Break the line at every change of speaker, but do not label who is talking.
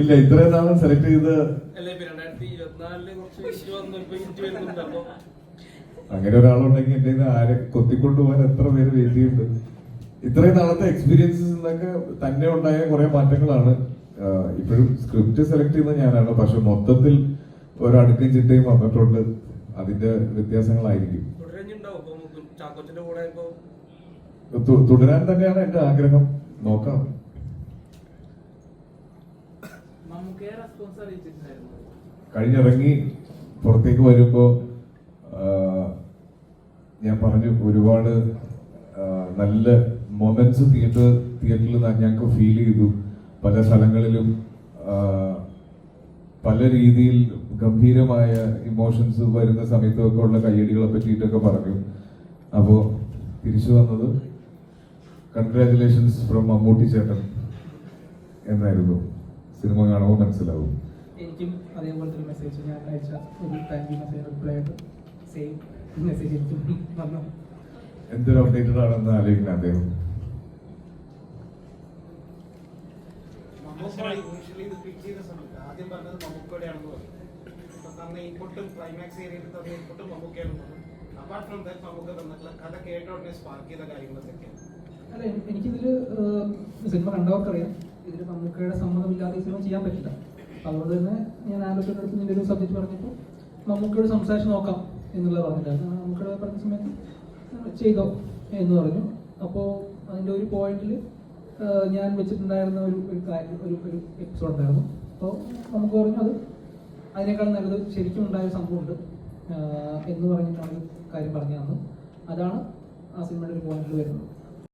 ഇല്ല, ഇത്രയും നാളും സെലക്ട് ചെയ്ത് അങ്ങനെ ഒരാളുണ്ടെങ്കിൽ എന്റെ ആരെ കൊത്തിക്കൊണ്ടുപോകാൻ എത്ര പേര് വേദിയുണ്ട്. ഇത്രയും നാളത്തെ എക്സ്പീരിയൻസസ് എന്നൊക്കെ തന്നെ ഉണ്ടായ കുറെ മാറ്റങ്ങളാണ്. ഇപ്പോഴും സ്ക്രിപ്റ്റ് സെലക്ട് ചെയ്യുന്നത് ഞാനാണ്, പക്ഷെ മൊത്തത്തിൽ ഒരടുക്കും ചിട്ടയും വന്നിട്ടുണ്ട്. അതിന്റെ വ്യത്യാസങ്ങളായിരിക്കും. തുടരാൻ തന്നെയാണ് എന്റെ ആഗ്രഹം. നോക്കാം. കഴിഞ്ഞിറങ്ങി പുറത്തേക്ക് വരുമ്പോ ഞാൻ പറഞ്ഞു, ഒരുപാട് നല്ല മൊമെന്റ്സ് തിയേറ്ററിൽ ഞങ്ങൾക്ക് ഫീൽ ചെയ്തു. പല സ്ഥലങ്ങളിലും പല രീതിയിൽ ഗംഭീരമായ ഇമോഷൻസ് വരുന്ന സമയത്തൊക്കെ ഉള്ള കയ്യടികളെ പറ്റിയിട്ടൊക്കെ പറഞ്ഞു. അപ്പോ തിരിച്ചു വന്നത് കൺഗ്രാറ്റുലേഷൻസ് ഫ്രം മമ്മൂട്ടി ചേട്ടൻ എന്നായിരുന്നു. സിനിമ കാണുമ്പോൾ മനസ്സിലാവും.
എനിക്കും അതേപോലത്തെ ഒരു മെസ്സേജ് ഞാൻ അയച്ച ഒരു താങ്ക് യു മെസ്സേജ് റിപ്ലൈ ആയിട്ട് സെയിം മെസ്സേജ് എനിക്കും വന്നു.
എന്തൊരു അപ്ഡേറ്റഡ് ആണെന്ന് ആലോചിക്കണം അദ്ദേഹം.
ആദ്യം പറഞ്ഞത് മമ്മൂക്കയുടെയാണെന്ന് പറഞ്ഞു. തന്ന ഇൻപുട്ടും ക്ലൈമാക്സ് ഏരിയയിൽ തന്ന ഇൻപുട്ടും മമ്മൂക്കയാണെന്ന് പറഞ്ഞു. അപ്പാർട്ട് ഫ്രം ദാറ്റ് മമ്മൂക്ക തന്നിട്ടുള്ള കഥ കേട്ടോടെ സ്പാർക്ക് ചെയ്ത കാര്യങ്ങളൊക്കെ.
അല്ല, എനിക്കിതില് സിനിമ കണ്ടവർക്കറിയാം, ഇതിൽ മമ്മൂക്കയുടെ സമ്മതമില്ലാതെ ഈ സിനിമ ചെയ്യാൻ പറ്റില്ല. അതുകൊണ്ട് തന്നെ ഞാൻ ആലോചനയുടെ അടുത്ത് നിന്റെ ഒരു സബ്ജക്ട് പറഞ്ഞപ്പോൾ മമ്മൂക്കയോട് സംസാരിച്ച് നോക്കാം എന്നുള്ളത് പറഞ്ഞിട്ടായിരുന്നു. മമ്മൂക്കയോട് പറഞ്ഞ സമയത്ത് ചെയ്തോ എന്ന് പറഞ്ഞു. അപ്പോൾ അതിൻ്റെ ഒരു പോയിന്റിൽ ഞാൻ വെച്ചിട്ടുണ്ടായിരുന്ന ഒരു എപ്പിസോഡ് ഉണ്ടായിരുന്നു. അപ്പോൾ നമുക്ക് പറഞ്ഞു അത് അതിനേക്കാൾ നല്ലത് ശരിക്കും ഉണ്ടായ സംഭവമുണ്ട് എന്ന് പറഞ്ഞിട്ടാണ് ഒരു കാര്യം പറഞ്ഞു തന്നത്. അതാണ് ആ സിനിമയുടെ ഒരു പോയിന്റിൽ വരുന്നത്.